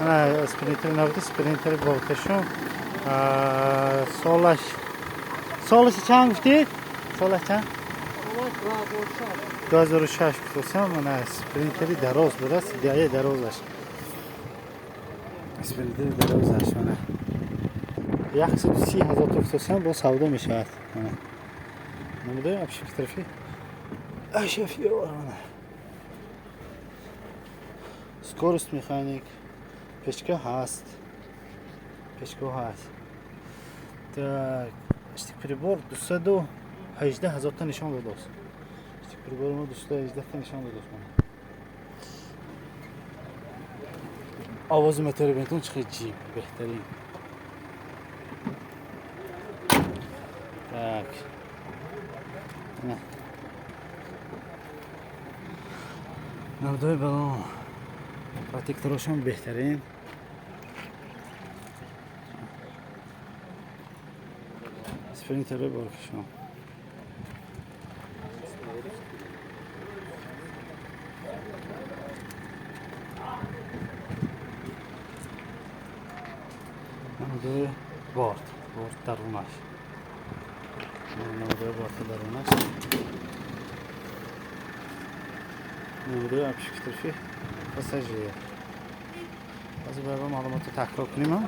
Ana sprinter navdi sprinter boltashon. Solش چند گفتید؟ سالش چند؟ 2006 گفتم من اسپرینتری دراز بود سیدیای درازش اسپرینتری درازش من 130,000 گفتم با سودا میشود من نمیده ابش طرفی اشفی من скорость механик пешка هست так штик прибор 218,000 تا نشان داد است штик прибор ما 218 تا نشان داد است آواز موتور بنتون چقدر جیب بهترین tak نه نودای بالون پراتکترشون بهترین اسپرینتر بارکشون نودای بارد درونش نودای بارد درونش نودای ابشک طرفی پاساژیر از برای معلومات تکرار کنیم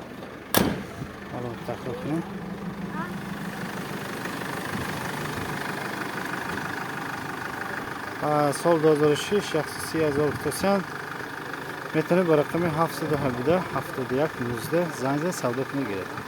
سال 2006 130,000 تومان میتونه با رقم 717 71 19 زنگ سودا کنه گیرد